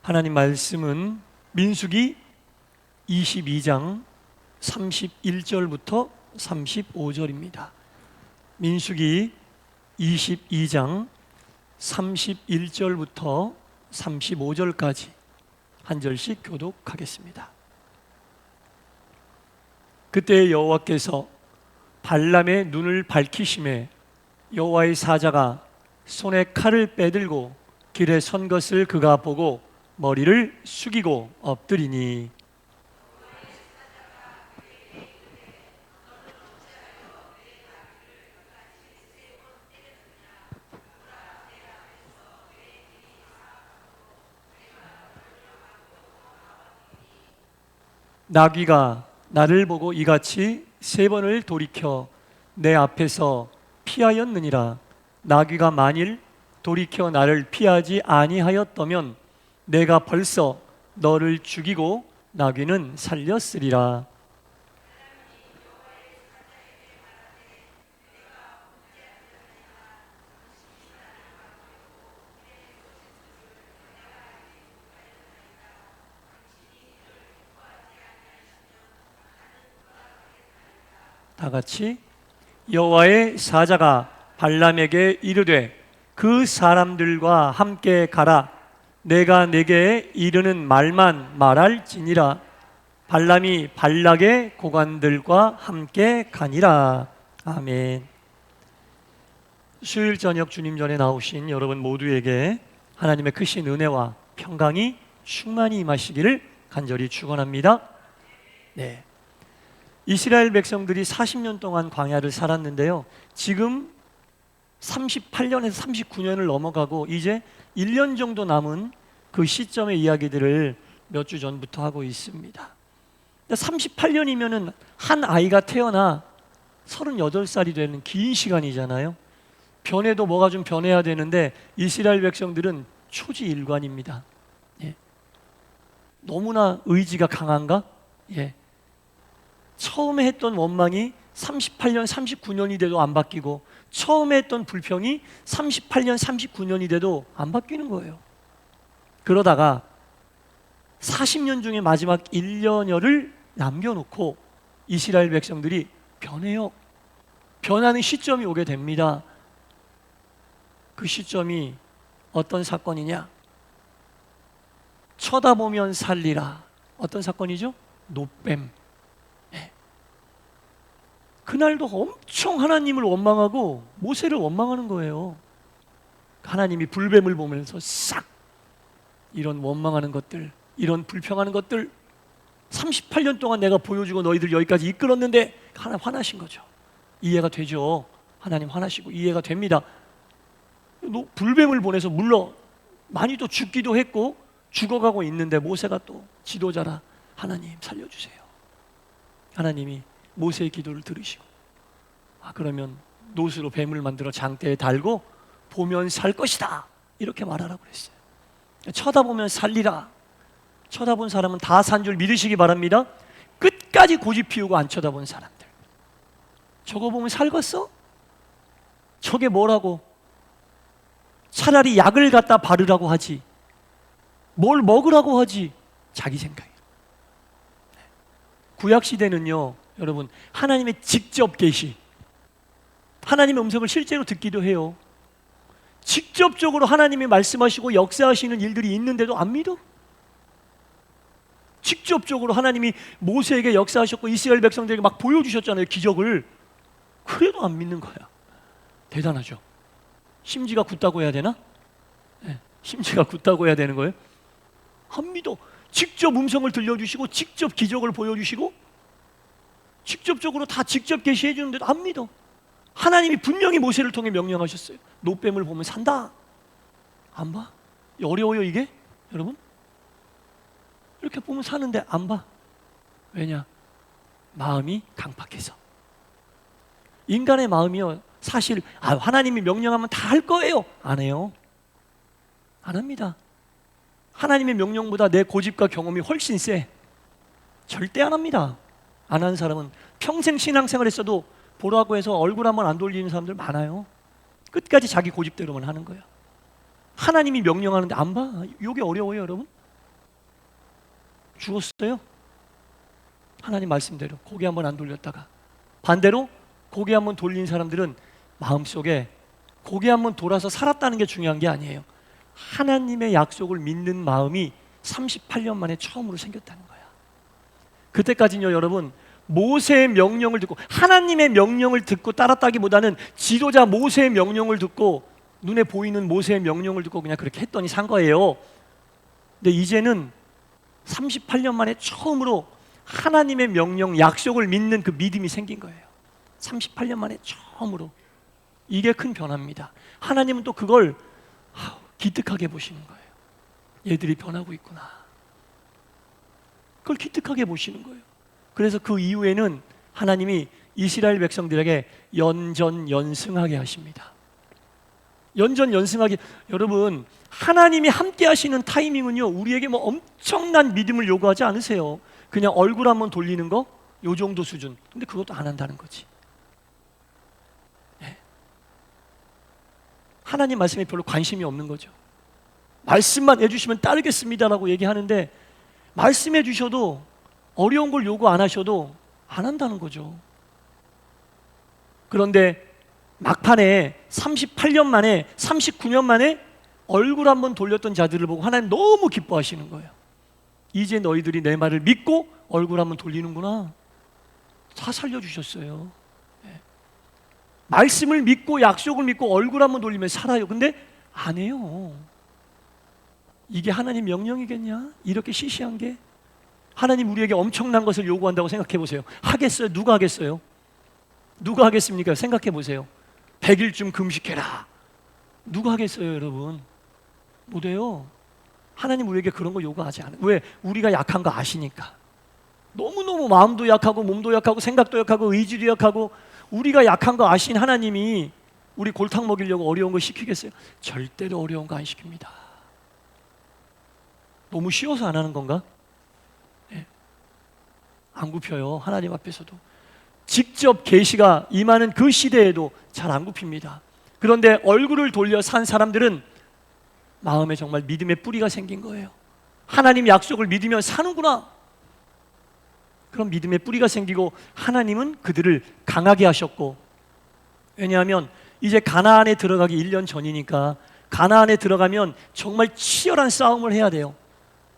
하나님 말씀은 민수기 22장 31절부터 35절입니다. 민수기 22장 31절부터 35절까지 한 절씩 교독하겠습니다. 그때 여호와께서 발람의 눈을 밝히심에 여호와의 사자가 손에 칼을 빼들고 길에 선 것을 그가 보고 머리를 숙이고 엎드리니 나귀가 나를 보고 이같이 3번을 돌이켜 내 앞에서 피하였느니라. 나귀가 만일 돌이켜 나를 피하지 아니하였다면 내가 벌써 너를 죽이고 나귀는 살렸으리라. 다 같이 여호와의 사자가 발람에게 이르되 그 사람들과 함께 가라. 내가 내게 이르는 말만 말할지니라. 발람이 발락의 고관들과 함께 가니라. 아멘. 수요일 저녁 주님 전에 나오신 여러분 모두에게 하나님의 크신 은혜와 평강이 충만히 임하시기를 간절히 축원합니다. 네. 이스라엘 백성들이 40년 동안 광야를 살았는데요, 지금 38년에서 39년을 넘어가고 이제 1년 정도 남은 그 시점의 이야기들을 몇 주 전부터 하고 있습니다. 38년이면은 한 아이가 태어나 38살이 되는 긴 시간이잖아요. 변해도 뭐가 좀 변해야 되는데 이스라엘 백성들은 초지일관입니다. 예. 너무나 의지가 강한가? 예. 처음에 했던 원망이 38년, 39년이 돼도 안 바뀌고 처음에 했던 불평이 38년, 39년이 돼도 안 바뀌는 거예요. 그러다가 40년 중에 마지막 1년여를 남겨놓고 이스라엘 백성들이 변해요. 변하는 시점이 오게 됩니다. 그 시점이 어떤 사건이냐? 쳐다보면 살리라. 어떤 사건이죠? 노뱀. 그날도 엄청 하나님을 원망하고 모세를 원망하는 거예요. 하나님이 불뱀을 보면서 싹 이런 원망하는 것들, 이런 불평하는 것들 38년 동안 내가 보여주고 너희들 여기까지 이끌었는데 하나님 화나신 거죠. 이해가 되죠. 하나님 화나시고 이해가 됩니다. 불뱀을 보내서 물론 많이 또 죽기도 했고 죽어가고 있는데 모세가 또 지도자라 하나님 살려주세요. 하나님이 모세의 기도를 들으시고 그러면 노수로 뱀을 만들어 장대에 달고 보면 살 것이다 이렇게 말하라고 그랬어요. 쳐다보면 살리라. 쳐다본 사람은 다 산 줄 믿으시기 바랍니다. 끝까지 고집 피우고 안 쳐다본 사람들, 저거 보면 살겠어? 저게 뭐라고? 차라리 약을 갖다 바르라고 하지, 뭘 먹으라고 하지, 자기 생각이에요. 구약시대는요 여러분, 하나님의 직접 계시, 하나님의 음성을 실제로 듣기도 해요. 직접적으로 하나님이 말씀하시고 역사하시는 일들이 있는데도 안 믿어? 직접적으로 하나님이 모세에게 역사하셨고 이스라엘 백성들에게 막 보여주셨잖아요, 기적을. 그래도 안 믿는 거야. 대단하죠. 심지가 굳다고 해야 되나? 네, 심지가 굳다고 해야 되는 거예요. 안 믿어. 직접 음성을 들려주시고 직접 기적을 보여주시고 직접적으로 다 직접 계시해 주는데도 안 믿어. 하나님이 분명히 모세를 통해 명령하셨어요. 노뱀을 보면 산다. 안 봐? 어려워요 이게? 여러분? 이렇게 보면 사는데 안 봐. 왜냐? 마음이 강팍해서. 인간의 마음이요, 사실 하나님이 명령하면 다 할 거예요. 안 해요. 안 합니다. 하나님의 명령보다 내 고집과 경험이 훨씬 세. 절대 안 합니다. 안 하는 사람은 평생 신앙생활 했어도 보라고 해서 얼굴 한번 안 돌리는 사람들 많아요. 끝까지 자기 고집대로만 하는 거야. 하나님이 명령하는데 안 봐. 이게 어려워요 여러분. 죽었어요. 하나님 말씀대로 고개 한번 안 돌렸다가. 반대로 고개 한번 돌린 사람들은 마음속에 고개 한번 돌아서 살았다는 게 중요한 게 아니에요. 하나님의 약속을 믿는 마음이 38년 만에 처음으로 생겼다는 거야. 그때까지는요, 여러분, 모세의 명령을 듣고, 하나님의 명령을 듣고 따랐다기보다는 지도자 모세의 명령을 듣고, 눈에 보이는 모세의 명령을 듣고 그냥 그렇게 했더니 산 거예요. 근데 이제는 38년 만에 처음으로 하나님의 명령, 약속을 믿는 그 믿음이 생긴 거예요. 38년 만에 처음으로. 이게 큰 변화입니다. 하나님은 또 그걸 기특하게 보시는 거예요. 얘들이 변하고 있구나. 그걸 기특하게 보시는 거예요. 그래서 그 이후에는 하나님이 이스라엘 백성들에게 연전연승하게 하십니다. 연전연승하게. 여러분, 하나님이 함께 하시는 타이밍은요, 우리에게 뭐 엄청난 믿음을 요구하지 않으세요. 그냥 얼굴 한번 돌리는 거, 요 정도 수준. 근데 그것도 안 한다는 거지. 네. 하나님 말씀에 별로 관심이 없는 거죠. 말씀만 해주시면 따르겠습니다라고 얘기하는데, 말씀해 주셔도 어려운 걸 요구 안 하셔도 안 한다는 거죠. 그런데 막판에 38년 만에, 39년 만에 얼굴 한번 돌렸던 자들을 보고 하나님 너무 기뻐하시는 거예요. 이제 너희들이 내 말을 믿고 얼굴 한번 돌리는구나. 다 살려주셨어요. 네. 말씀을 믿고 약속을 믿고 얼굴 한번 돌리면 살아요. 근데 안 해요. 이게 하나님 명령이겠냐? 이렇게 시시한 게? 하나님 우리에게 엄청난 것을 요구한다고 생각해 보세요. 하겠어요? 누가 하겠어요? 누가 하겠습니까? 생각해 보세요. 100일쯤 금식해라. 누가 하겠어요, 여러분? 못해요. 하나님 우리에게 그런 거 요구하지 않아요. 왜? 우리가 약한 거 아시니까. 너무너무 마음도 약하고 몸도 약하고 생각도 약하고 의지도 약하고 우리가 약한 거 아신 하나님이 우리 골탕 먹이려고 어려운 거 시키겠어요? 절대로 어려운 거 안 시킵니다. 너무 쉬워서 안 하는 건가? 네. 안 굽혀요. 하나님 앞에서도. 직접 계시가 임하는 그 시대에도 잘 안 굽힙니다. 그런데 얼굴을 돌려 산 사람들은 마음에 정말 믿음의 뿌리가 생긴 거예요. 하나님 약속을 믿으면 사는구나. 그런 믿음의 뿌리가 생기고 하나님은 그들을 강하게 하셨고, 왜냐하면 이제 가나안에 들어가기 1년 전이니까 가나안에 들어가면 정말 치열한 싸움을 해야 돼요.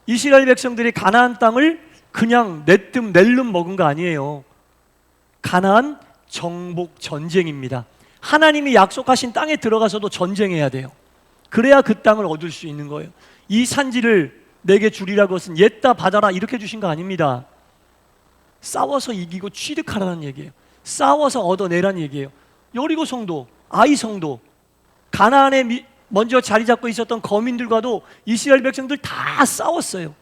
이스라엘 백성들이 가나안 땅을 그냥 내뜸 낼름 먹은 거 아니에요. 가나안 정복 전쟁입니다. 하나님이 약속하신 땅에 들어가서도 전쟁해야 돼요. 그래야 그 땅을 얻을 수 있는 거예요. 이 산지를 내게 주리라고 것은 옛다 받아라 이렇게 주신 거 아닙니다. 싸워서 이기고 취득하라는 얘기예요. 싸워서 얻어내라는 얘기예요. 여리고 성도, 아이 성도, 가나안에 먼저 자리 잡고 있었던 거민들과도 이스라엘 백성들 다 싸웠어요.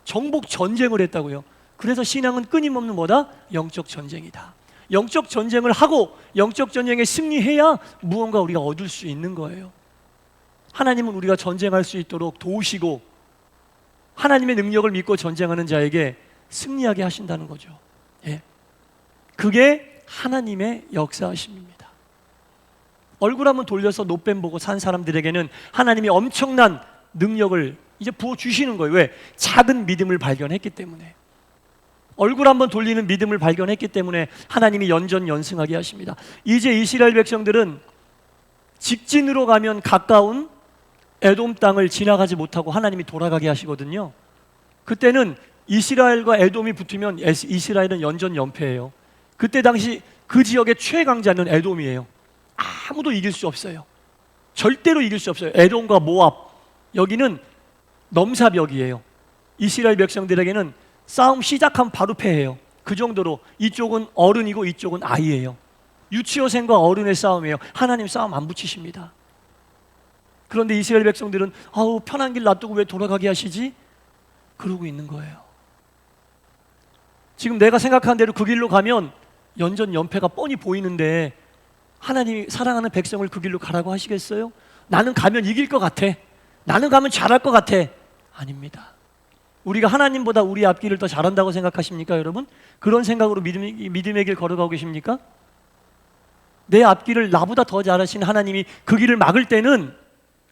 정복 전쟁을 했다고요. 그래서 신앙은 끊임없는 뭐다? 영적 전쟁이다. 영적 전쟁을 하고 영적 전쟁에 승리해야 무언가 우리가 얻을 수 있는 거예요. 하나님은 우리가 전쟁할 수 있도록 도우시고 하나님의 능력을 믿고 전쟁하는 자에게 승리하게 하신다는 거죠. 예. 그게 하나님의 역사하심입니다. 얼굴 한번 돌려서 노뱀 보고 산 사람들에게는 하나님이 엄청난 능력을 이제 부어주시는 거예요. 왜? 작은 믿음을 발견했기 때문에. 얼굴 한번 돌리는 믿음을 발견했기 때문에 하나님이 연전연승하게 하십니다. 이제 이스라엘 백성들은 직진으로 가면 가까운 에돔 땅을 지나가지 못하고 하나님이 돌아가게 하시거든요. 그때는 이스라엘과 에돔이 붙으면 이스라엘은 연전연패예요. 그때 당시 그 지역의 최강자는 에돔이에요. 아무도 이길 수 없어요. 절대로 이길 수 없어요. 에돔과 모압, 여기는 넘사벽이에요. 이스라엘 백성들에게는 싸움 시작하면 바로 패해요. 그 정도로 이쪽은 어른이고 이쪽은 아이예요. 유치원생과 어른의 싸움이에요. 하나님 싸움 안 붙이십니다. 그런데 이스라엘 백성들은 편한 길 놔두고 왜 돌아가게 하시지? 그러고 있는 거예요. 지금 내가 생각한 대로 그 길로 가면 연전연패가 뻔히 보이는데 하나님이 사랑하는 백성을 그 길로 가라고 하시겠어요? 나는 가면 이길 것 같아. 나는 가면 잘할 것 같아. 아닙니다. 우리가 하나님보다 우리 앞길을 더 잘한다고 생각하십니까, 여러분? 그런 생각으로 믿음의 길 걸어가고 계십니까? 내 앞길을 나보다 더 잘하신 하나님이 그 길을 막을 때는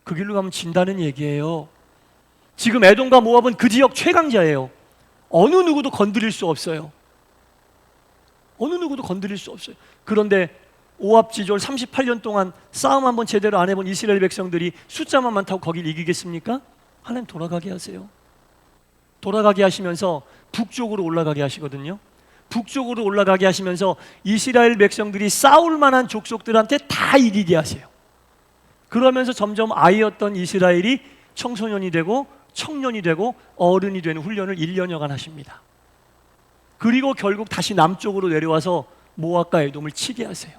그 길로 가면 진다는 얘기예요. 지금 에돔과 모압은 그 지역 최강자예요. 어느 누구도 건드릴 수 없어요. 어느 누구도 건드릴 수 없어요. 그런데 오합지졸 38년 동안 싸움 한번 제대로 안 해본 이스라엘 백성들이 숫자만 많다고 거길 이기겠습니까? 하나님 돌아가게 하세요. 돌아가게 하시면서 북쪽으로 올라가게 하시거든요. 북쪽으로 올라가게 하시면서 이스라엘 백성들이 싸울 만한 족속들한테 다 이기게 하세요. 그러면서 점점 아이였던 이스라엘이 청소년이 되고 청년이 되고 어른이 되는 훈련을 1년여간 하십니다. 그리고 결국 다시 남쪽으로 내려와서 모압과 에돔을 치게 하세요.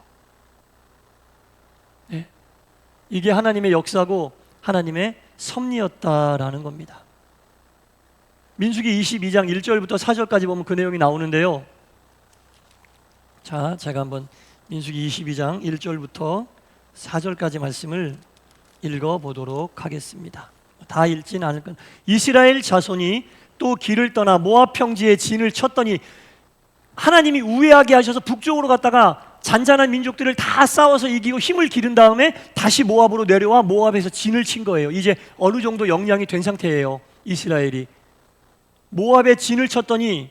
네. 이게 하나님의 역사고 하나님의 섭리였다라는 겁니다. 민수기 22장 1절부터 4절까지 보면 그 내용이 나오는데요. 자, 제가 한번 민수기 22장 1절부터 4절까지 말씀을 읽어보도록 하겠습니다. 다 읽지는 않을 건. 이스라엘 자손이 또 길을 떠나 모압 평지에 진을 쳤더니 하나님이 우회하게 하셔서 북쪽으로 갔다가 잔잔한 민족들을 다 싸워서 이기고 힘을 기른 다음에 다시 모압으로 내려와 모압에서 진을 친 거예요. 이제 어느 정도 역량이 된 상태예요. 이스라엘이 모압에 진을 쳤더니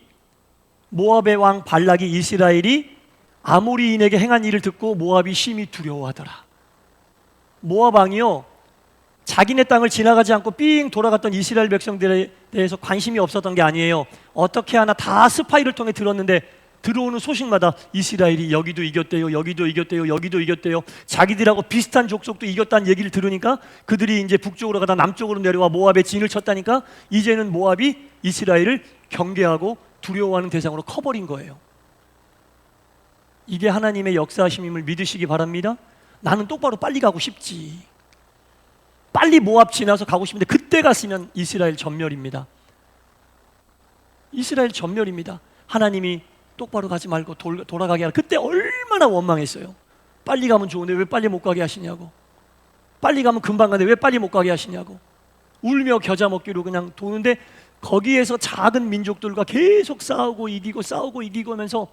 모압의 왕 발락이 이스라엘이 아모리인에게 행한 일을 듣고 모압이 심히 두려워하더라. 모압 왕이요, 자기네 땅을 지나가지 않고 삥 돌아갔던 이스라엘 백성들에 대해서 관심이 없었던 게 아니에요. 어떻게 하나 다 스파이를 통해 들었는데 들어오는 소식마다 이스라엘이 여기도 이겼대요, 여기도 이겼대요, 여기도 이겼대요. 자기들하고 비슷한 족속도 이겼다는 얘기를 들으니까 그들이 이제 북쪽으로 가다 남쪽으로 내려와 모압에 진을 쳤다니까 이제는 모압이 이스라엘을 경계하고 두려워하는 대상으로 커버린 거예요. 이게 하나님의 역사하심임을 믿으시기 바랍니다. 나는 똑바로 빨리 가고 싶지. 빨리 모압 지나서 가고 싶은데 그때 갔으면 이스라엘 전멸입니다. 이스라엘 전멸입니다. 하나님이 똑바로 가지 말고 돌아가게 하라. 그때 얼마나 원망했어요. 빨리 가면 좋은데 왜 빨리 못 가게 하시냐고. 빨리 가면 금방 가는데 왜 빨리 못 가게 하시냐고. 울며 겨자 먹기로 그냥 도는데 거기에서 작은 민족들과 계속 싸우고 이기고 하면서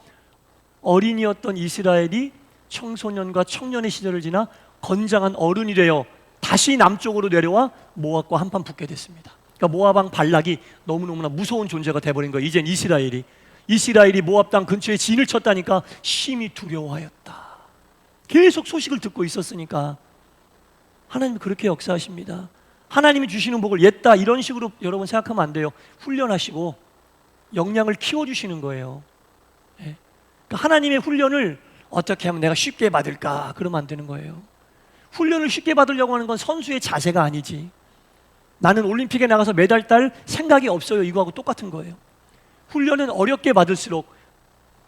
어린이였던 이스라엘이 청소년과 청년의 시절을 지나 건장한 어른이 되어 다시 남쪽으로 내려와 모압과 한판 붙게 됐습니다. 그러니까 모압 왕 발락이 너무너무나 무서운 존재가 돼버린 거예요. 이젠 이스라엘이 모압 땅 근처에 진을 쳤다니까 심히 두려워하였다. 계속 소식을 듣고 있었으니까. 하나님은 그렇게 역사하십니다. 하나님이 주시는 복을 옛다 이런 식으로 여러분 생각하면 안 돼요. 훈련하시고 역량을 키워주시는 거예요. 네. 그러니까 하나님의 훈련을 어떻게 하면 내가 쉽게 받을까? 그러면 안 되는 거예요. 훈련을 쉽게 받으려고 하는 건 선수의 자세가 아니지. 나는 올림픽에 나가서 메달 딸 생각이 없어요. 이거하고 똑같은 거예요. 훈련은 어렵게 받을수록,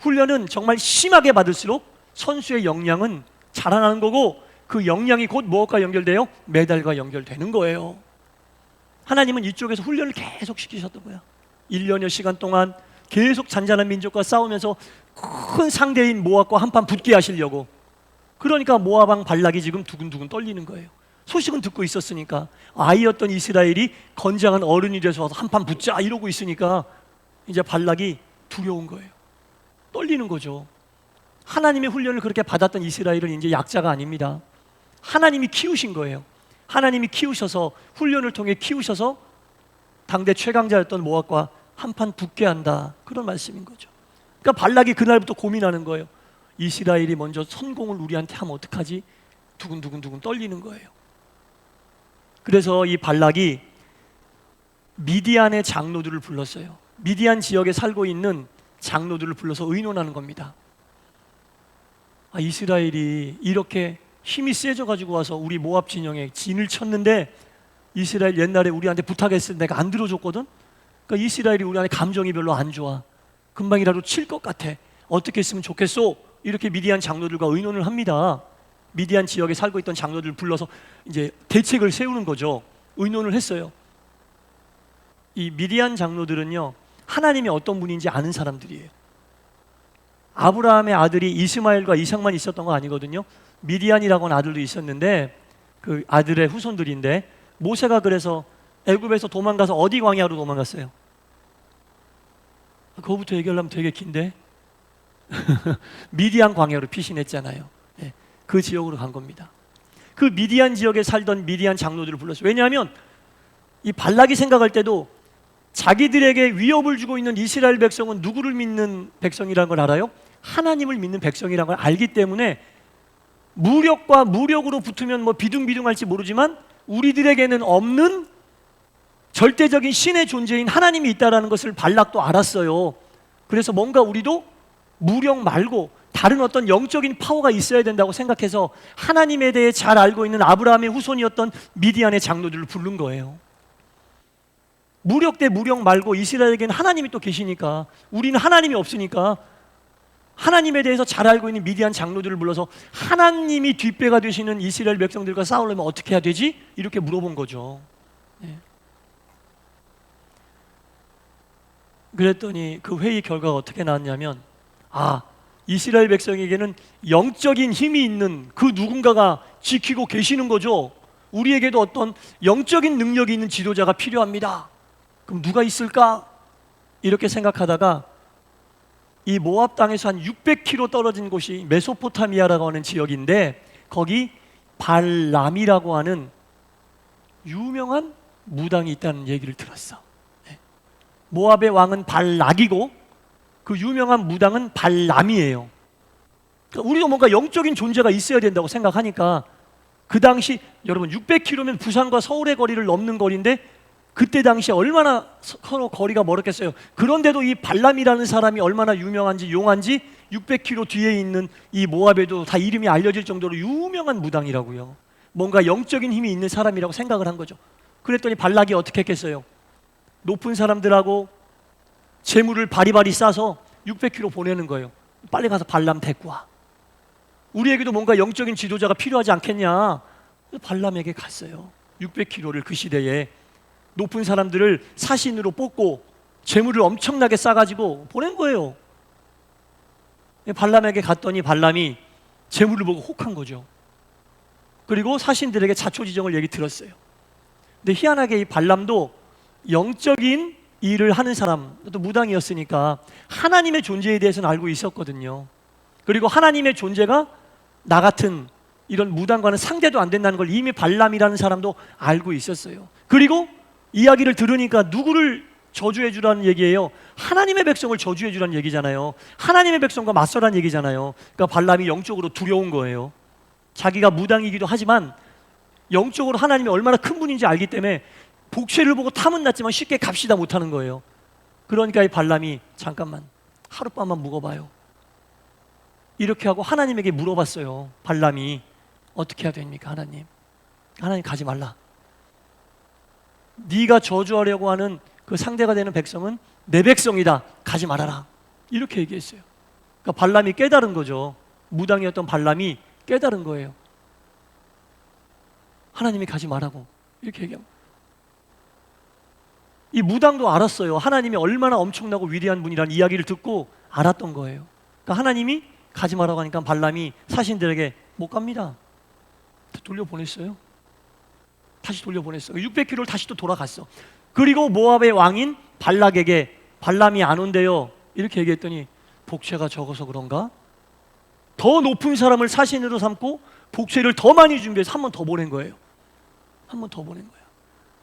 훈련은 정말 심하게 받을수록 선수의 역량은 자라나는 거고 그 역량이 곧 무엇과 연결돼요? 메달과 연결되는 거예요. 하나님은 이쪽에서 훈련을 계속 시키셨던 거야. 1년여 시간 동안 계속 잔잔한 민족과 싸우면서 큰 상대인 모압과 한판 붙게 하시려고. 그러니까 모압 왕 발락이 지금 두근두근 떨리는 거예요. 소식은 듣고 있었으니까. 아이였던 이스라엘이 건장한 어른이 돼서 한판 붙자 이러고 있으니까 이제 발락이 두려운 거예요. 떨리는 거죠. 하나님의 훈련을 그렇게 받았던 이스라엘은 이제 약자가 아닙니다. 하나님이 키우신 거예요. 하나님이 키우셔서, 훈련을 통해 키우셔서 당대 최강자였던 모압과 한판 붙게 한다, 그런 말씀인 거죠. 그러니까 발락이 그날부터 고민하는 거예요. 이스라엘이 먼저 성공을 우리한테 하면 어떡하지? 두근두근 떨리는 거예요. 그래서 이 발락이 미디안의 장로들을 불렀어요. 미디안 지역에 살고 있는 장로들을 불러서 의논하는 겁니다. 이스라엘이 이렇게 힘이 세져가지고 와서 우리 모압 진영에 진을 쳤는데 이스라엘 옛날에 우리한테 부탁했을 때 내가 안 들어줬거든? 그러니까 이스라엘이 우리한테 감정이 별로 안 좋아. 금방이라도 칠 것 같아. 어떻게 했으면 좋겠소? 이렇게 미디안 장로들과 의논을 합니다. 미디안 지역에 살고 있던 장로들을 불러서 이제 대책을 세우는 거죠. 의논을 했어요. 이 미디안 장로들은요, 하나님이 어떤 분인지 아는 사람들이에요. 아브라함의 아들이 이스마엘과 이삭만 있었던 거 아니거든요. 미디안이라고 하는 아들도 있었는데 그 아들의 후손들인데, 모세가 그래서 애굽에서 도망가서 어디 광야로 도망갔어요? 그거부터 얘기하려면 되게 긴데 미디안 광야로 피신했잖아요. 네, 그 지역으로 간 겁니다. 그 미디안 지역에 살던 미디안 장로들을 불렀어요. 왜냐하면 이 발락이 생각할 때도 자기들에게 위협을 주고 있는 이스라엘 백성은 누구를 믿는 백성이라는 걸 알아요? 하나님을 믿는 백성이라는 걸 알기 때문에 무력과 무력으로 붙으면 뭐 비둥비둥할지 모르지만 우리들에게는 없는 절대적인 신의 존재인 하나님이 있다는 것을 발락도 알았어요. 그래서 뭔가 우리도 무력 말고 다른 어떤 영적인 파워가 있어야 된다고 생각해서 하나님에 대해 잘 알고 있는 아브라함의 후손이었던 미디안의 장로들을 부른 거예요. 무력 대 무력 말고 이스라엘에게는 하나님이 또 계시니까, 우리는 하나님이 없으니까 하나님에 대해서 잘 알고 있는 미디안 장로들을 불러서 하나님이 뒷배가 되시는 이스라엘 백성들과 싸우려면 어떻게 해야 되지? 이렇게 물어본 거죠. 네. 그랬더니 그 회의 결과가 어떻게 나왔냐면, 이스라엘 백성에게는 영적인 힘이 있는 그 누군가가 지키고 계시는 거죠. 우리에게도 어떤 영적인 능력이 있는 지도자가 필요합니다. 그럼 누가 있을까? 이렇게 생각하다가 이 모압 땅에서 한 600km 떨어진 곳이 메소포타미아라고 하는 지역인데, 거기 발람이라고 하는 유명한 무당이 있다는 얘기를 들었어. 모압의 왕은 발락이고 그 유명한 무당은 발람이에요. 그러니까 우리도 뭔가 영적인 존재가 있어야 된다고 생각하니까, 그 당시 여러분 600km면 부산과 서울의 거리를 넘는 거리인데 그때 당시에 얼마나 서로 거리가 멀었겠어요. 그런데도 이 발람이라는 사람이 얼마나 유명한지, 용한지 600km 뒤에 있는 이 모압에도 다 이름이 알려질 정도로 유명한 무당이라고요. 뭔가 영적인 힘이 있는 사람이라고 생각을 한 거죠. 그랬더니 발락이 어떻게 했겠어요? 높은 사람들하고 재물을 바리바리 싸서 600km 보내는 거예요. 빨리 가서 발람 데리고 와. 우리에게도 뭔가 영적인 지도자가 필요하지 않겠냐. 발람에게 갔어요. 600km를 그 시대에 높은 사람들을 사신으로 뽑고 재물을 엄청나게 싸가지고 보낸 거예요. 발람에게 갔더니 발람이 재물을 보고 혹한 거죠. 그리고 사신들에게 자초지정을 얘기 들었어요. 근데 희한하게 이 발람도 영적인 일을 하는 사람, 또 무당이었으니까 하나님의 존재에 대해서는 알고 있었거든요. 그리고 하나님의 존재가 나 같은 이런 무당과는 상대도 안 된다는 걸 이미 발람이라는 사람도 알고 있었어요. 그리고 이야기를 들으니까 누구를 저주해 주라는 얘기예요? 하나님의 백성을 저주해 주라는 얘기잖아요. 하나님의 백성과 맞서라는 얘기잖아요. 그러니까 발람이 영적으로 두려운 거예요. 자기가 무당이기도 하지만 영적으로 하나님이 얼마나 큰 분인지 알기 때문에 복쇠를 보고 탐은 났지만 쉽게 갑시다 못하는 거예요. 그러니까 이 발람이 잠깐만 하룻밤만 묵어봐요. 이렇게 하고 하나님에게 물어봤어요. 발람이 어떻게 해야 됩니까? 하나님 가지 말라. 네가 저주하려고 하는 그 상대가 되는 백성은 내 백성이다. 가지 말아라. 이렇게 얘기했어요. 그러니까 발람이 깨달은 거죠. 무당이었던 발람이 깨달은 거예요. 하나님이 가지 말라고 이렇게 얘기합니다. 이 무당도 알았어요. 하나님이 얼마나 엄청나고 위대한 분이라는 이야기를 듣고 알았던 거예요. 그러니까 하나님이 가지 말라고 하니까 발람이 사신들에게 못 갑니다. 돌려보냈어요. 다시 돌려보냈어요. 600km를 다시 또 돌아갔어. 그리고 모압의 왕인 발락에게 발람이 안 온대요. 이렇게 얘기했더니 복채가 적어서 그런가? 더 높은 사람을 사신으로 삼고 복채를 더 많이 준비해서 한 번 더 보낸 거예요. 한 번 더 보낸 거예요.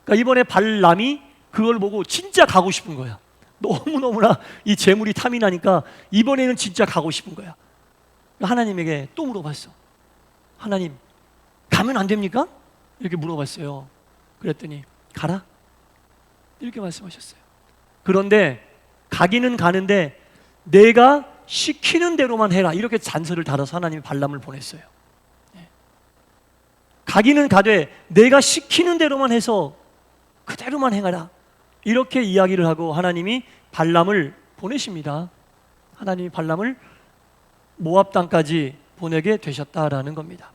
그러니까 이번에 발람이 그걸 보고 진짜 가고 싶은 거야. 너무너무나 이 재물이 탐이 나니까 이번에는 진짜 가고 싶은 거야. 하나님에게 또 물어봤어. 하나님, 가면 안 됩니까? 이렇게 물어봤어요. 그랬더니 가라 이렇게 말씀하셨어요. 그런데 가기는 가는데 내가 시키는 대로만 해라 이렇게 잔서를 달아서 하나님이 발람을 보냈어요. 가기는 가되 내가 시키는 대로만 해서 그대로만 행하라 이렇게 이야기를 하고 하나님이 발람을 보내십니다. 하나님이 발람을 모압 땅까지 보내게 되셨다라는 겁니다.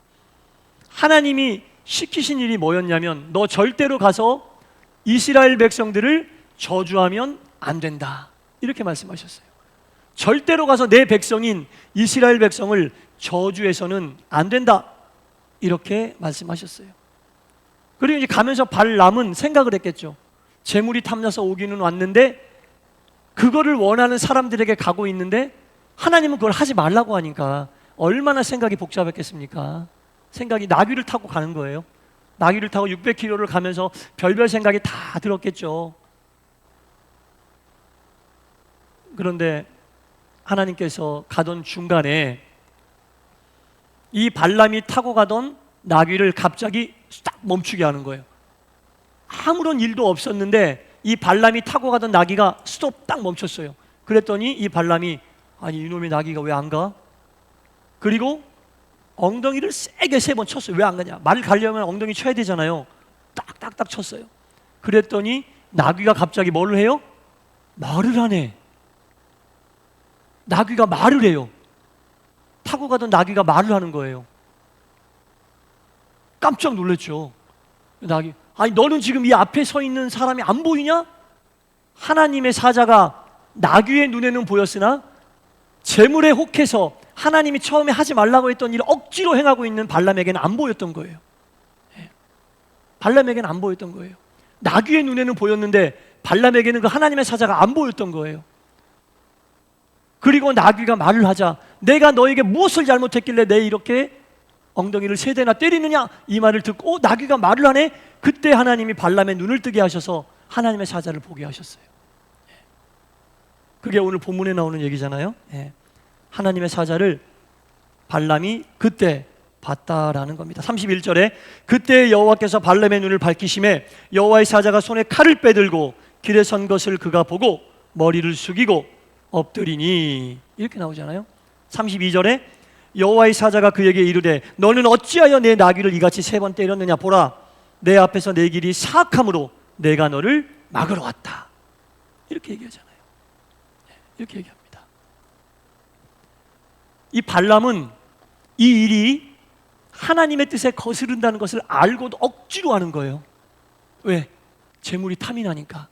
하나님이 시키신 일이 뭐였냐면 너 절대로 가서 이스라엘 백성들을 저주하면 안 된다 이렇게 말씀하셨어요. 절대로 가서 내 백성인 이스라엘 백성을 저주해서는 안 된다 이렇게 말씀하셨어요. 그리고 이제 가면서 발람은 생각을 했겠죠. 재물이 탐나서 오기는 왔는데 그거를 원하는 사람들에게 가고 있는데 하나님은 그걸 하지 말라고 하니까 얼마나 생각이 복잡했겠습니까? 생각이 나귀를 타고 가는 거예요. 나귀를 타고 600km를 가면서 별별 생각이 다 들었겠죠. 그런데 하나님께서 가던 중간에 이 발람이 타고 가던 나귀를 갑자기 딱 멈추게 하는 거예요. 아무런 일도 없었는데 이 발람이 타고 가던 나귀가 스톱 딱 멈췄어요. 그랬더니 이 발람이 아니 이놈의 나귀가 왜 안 가? 그리고 엉덩이를 세게 3번 쳤어요. 왜 안 가냐? 말을 가려면 엉덩이 쳐야 되잖아요. 딱딱딱 쳤어요. 그랬더니 나귀가 갑자기 뭘 해요? 말을 하네. 나귀가 말을 해요. 타고 가던 나귀가 말을 하는 거예요. 깜짝 놀랐죠. 나귀, 아니 너는 지금 이 앞에 서 있는 사람이 안 보이냐? 하나님의 사자가 나귀의 눈에는 보였으나 재물에 혹해서 하나님이 처음에 하지 말라고 했던 일을 억지로 행하고 있는 발람에게는 안 보였던 거예요. 발람에게는 안 보였던 거예요. 나귀의 눈에는 보였는데 발람에게는 그 하나님의 사자가 안 보였던 거예요. 그리고 나귀가 말을 하자, 내가 너에게 무엇을 잘못했길래 내 이렇게 엉덩이를 3대나 때리느냐? 이 말을 듣고 나귀가 말을 하네? 그때 하나님이 발람의 눈을 뜨게 하셔서 하나님의 사자를 보게 하셨어요. 그게 오늘 본문에 나오는 얘기잖아요. 하나님의 사자를 발람이 그때 봤다라는 겁니다. 31절에 그때 여호와께서 발람의 눈을 밝히심에 여호와의 사자가 손에 칼을 빼들고 길에 선 것을 그가 보고 머리를 숙이고 엎드리니, 이렇게 나오잖아요. 32절에 여호와의 사자가 그에게 이르되 너는 어찌하여 내 나귀를 이같이 3번 때렸느냐? 보라, 내 앞에서 내 길이 사악함으로 내가 너를 막으러 왔다. 이렇게 얘기하잖아요. 이렇게 얘기합니다. 이 발람은 이 일이 하나님의 뜻에 거스른다는 것을 알고도 억지로 하는 거예요. 왜? 재물이 탐이 나니까.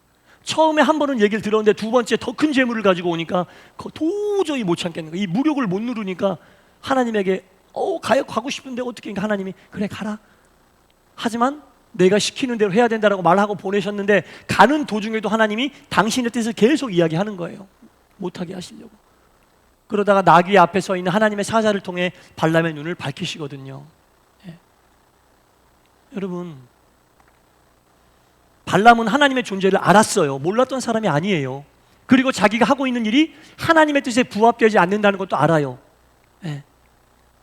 처음에 한 번은 얘기를 들었는데 두 번째 더 큰 재물을 가지고 오니까 도저히 못 참겠는 거예요. 이 무력을 못 누르니까 하나님에게 가고 싶은데 어떻게, 하나님이 그래 가라. 하지만 내가 시키는 대로 해야 된다라고 말하고 보내셨는데 가는 도중에도 하나님이 당신의 뜻을 계속 이야기하는 거예요. 못하게 하시려고. 그러다가 나귀 앞에 서 있는 하나님의 사자를 통해 발람의 눈을 밝히시거든요. 여러분, 발람은 하나님의 존재를 알았어요. 몰랐던 사람이 아니에요. 그리고 자기가 하고 있는 일이 하나님의 뜻에 부합되지 않는다는 것도 알아요.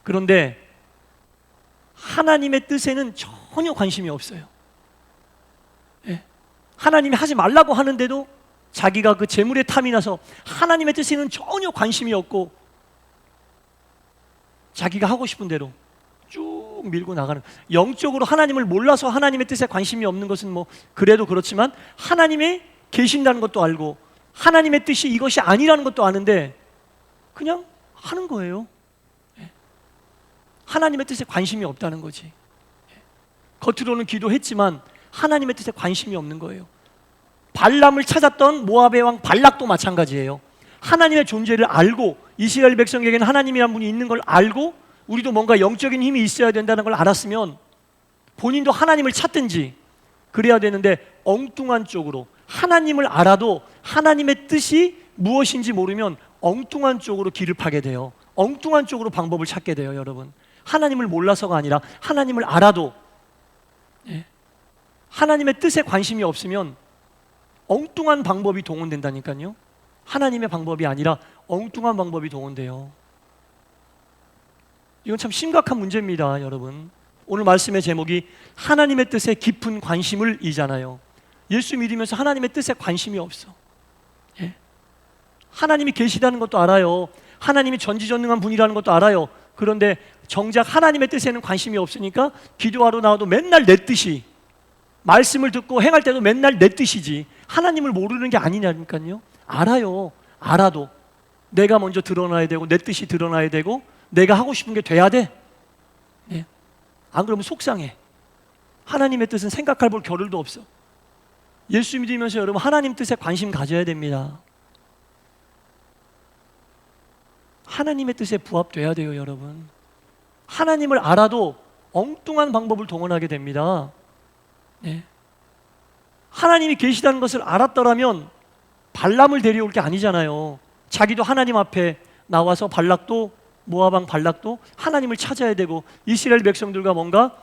그런데 하나님의 뜻에는 전혀 관심이 없어요. 하나님이 하지 말라고 하는데도 자기가 그 재물에 탐이 나서 하나님의 뜻에는 전혀 관심이 없고 자기가 하고 싶은 대로 쭉 밀고 나가는, 영적으로 하나님을 몰라서 하나님의 뜻에 관심이 없는 것은 뭐 그래도 그렇지만 하나님이 계신다는 것도 알고 하나님의 뜻이 이것이 아니라는 것도 아는데 그냥 하는 거예요. 하나님의 뜻에 관심이 없다는 거지. 겉으로는 기도했지만 하나님의 뜻에 관심이 없는 거예요. 발람을 찾았던 모압의 왕 발락도 마찬가지예요. 하나님의 존재를 알고 이스라엘 백성에게는 하나님이란 분이 있는 걸 알고 우리도 뭔가 영적인 힘이 있어야 된다는 걸 알았으면 본인도 하나님을 찾든지 그래야 되는데 엉뚱한 쪽으로, 하나님을 알아도 하나님의 뜻이 무엇인지 모르면 엉뚱한 쪽으로 길을 파게 돼요. 엉뚱한 쪽으로 방법을 찾게 돼요. 여러분, 하나님을 몰라서가 아니라 하나님을 알아도 하나님의 뜻에 관심이 없으면 엉뚱한 방법이 동원된다니까요. 하나님의 방법이 아니라 엉뚱한 방법이 동원돼요. 이건 참 심각한 문제입니다. 여러분, 오늘 말씀의 제목이 하나님의 뜻에 깊은 관심을 이잖아요. 예수 믿으면서 하나님의 뜻에 관심이 없어. 하나님이 계시다는 것도 알아요. 하나님이 전지전능한 분이라는 것도 알아요. 그런데 정작 하나님의 뜻에는 관심이 없으니까 기도하러 나와도 맨날 내 뜻이, 말씀을 듣고 행할 때도 맨날 내 뜻이지 하나님을 모르는 게 아니냐니까요. 알아요. 알아도 내가 먼저 드러나야 되고 내 뜻이 드러나야 되고 내가 하고 싶은 게 돼야 돼. 안 그러면 속상해. 하나님의 뜻은 생각할 볼 겨를도 없어. 예수 믿으면서 여러분 하나님 뜻에 관심 가져야 됩니다. 하나님의 뜻에 부합돼야 돼요. 여러분, 하나님을 알아도 엉뚱한 방법을 동원하게 됩니다. 하나님이 계시다는 것을 알았더라면 발람을 데려올 게 아니잖아요. 자기도 하나님 앞에 나와서 발락도, 모압왕 발락도 하나님을 찾아야 되고 이스라엘 백성들과 뭔가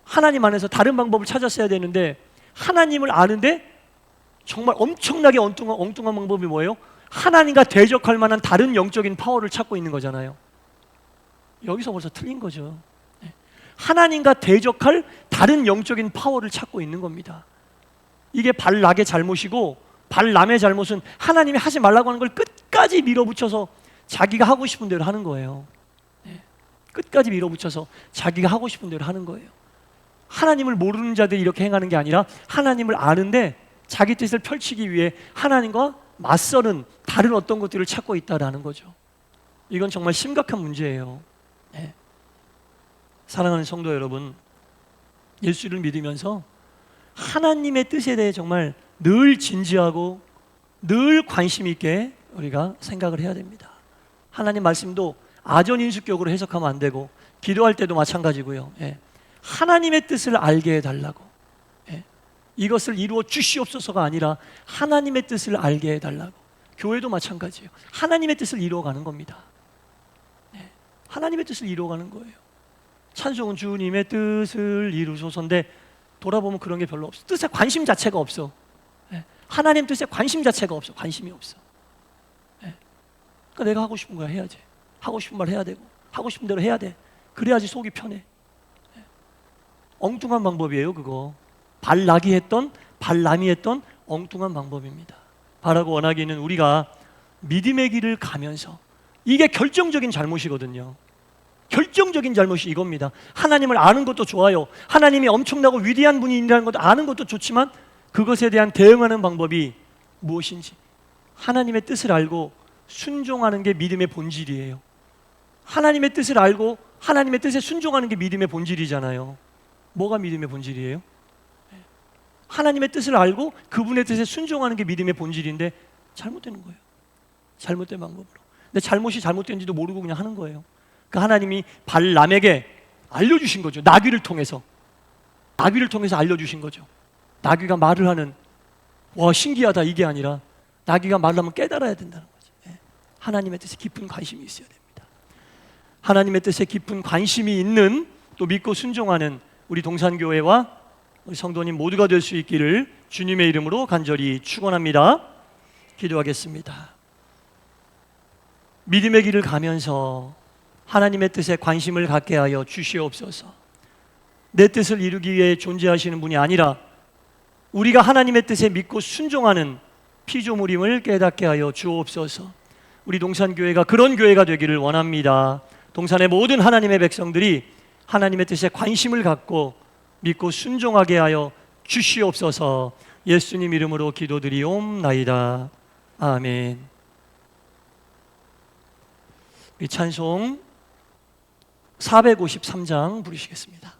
하나님 안에서 다른 방법을 찾았어야 되는데 하나님을 아는데 정말 엄청나게 엉뚱한 방법이 뭐예요? 하나님과 대적할 만한 다른 영적인 파워를 찾고 있는 거잖아요. 여기서 벌써 틀린 거죠. 하나님과 대적할 다른 영적인 파워를 찾고 있는 겁니다. 이게 발락의 잘못이고, 발람의 잘못은 하나님이 하지 말라고 하는 걸 끝까지 밀어붙여서 자기가 하고 싶은 대로 하는 거예요. 끝까지 밀어붙여서 자기가 하고 싶은 대로 하는 거예요. 하나님을 모르는 자들이 이렇게 행하는 게 아니라 하나님을 아는데 자기 뜻을 펼치기 위해 하나님과 맞서는 다른 어떤 것들을 찾고 있다라는 거죠. 이건 정말 심각한 문제예요. 사랑하는 성도 여러분, 예수를 믿으면서 하나님의 뜻에 대해 정말 늘 진지하고 늘 관심 있게 우리가 생각을 해야 됩니다. 하나님 말씀도 아전인수격으로 해석하면 안 되고, 기도할 때도 마찬가지고요. 하나님의 뜻을 알게 해달라고, 이것을 이루어 주시옵소서가 아니라 하나님의 뜻을 알게 해달라고. 교회도 마찬가지예요. 하나님의 뜻을 이루어가는 겁니다. 하나님의 뜻을 이루어가는 거예요. 찬송은 주님의 뜻을 이루소서인데 돌아보면 그런 게 별로 없어. 뜻에 관심 자체가 없어. 하나님 뜻에 관심 자체가 없어. 관심이 없어. 그러니까 내가 하고 싶은 거야 해야지. 하고 싶은 말 해야 되고, 하고 싶은 대로 해야 돼. 그래야지 속이 편해. 엉뚱한 방법이에요 그거. 발락이 했던, 발람이 했던 엉뚱한 방법입니다. 바라고 원하기는 우리가 믿음의 길을 가면서, 이게 결정적인 잘못이거든요. 결정적인 잘못이 이겁니다. 하나님을 아는 것도 좋아요. 하나님이 엄청나고 위대한 분이라는 것도 아는 것도 좋지만 그것에 대한 대응하는 방법이 무엇인지, 하나님의 뜻을 알고 순종하는 게 믿음의 본질이에요. 하나님의 뜻을 알고 하나님의 뜻에 순종하는 게 믿음의 본질이잖아요. 뭐가 믿음의 본질이에요? 하나님의 뜻을 알고 그분의 뜻에 순종하는 게 믿음의 본질인데 잘못되는 거예요. 잘못된 방법으로. 근데 잘못이 잘못된지도 모르고 그냥 하는 거예요. 그 하나님이 발람에게 알려주신 거죠. 나귀를 통해서. 나귀를 통해서 알려주신 거죠. 나귀가 말을 하는, 와 신기하다 이게 아니라 나귀가 말을 하면 깨달아야 된다는 거죠. 하나님의 뜻에 깊은 관심이 있어야 됩니다. 하나님의 뜻에 깊은 관심이 있는, 또 믿고 순종하는 우리 동산교회와 우리 성도님 모두가 될 수 있기를 주님의 이름으로 간절히 축원합니다. 기도하겠습니다. 믿음의 길을 가면서 하나님의 뜻에 관심을 갖게 하여 주시옵소서. 내 뜻을 이루기 위해 존재하시는 분이 아니라 우리가 하나님의 뜻에 믿고 순종하는 피조물임을 깨닫게 하여 주옵소서. 우리 동산교회가 그런 교회가 되기를 원합니다. 동산의 모든 하나님의 백성들이 하나님의 뜻에 관심을 갖고 믿고 순종하게 하여 주시옵소서. 예수님 이름으로 기도드리옵나이다. 아멘. 우리 찬송 453장 부르시겠습니다.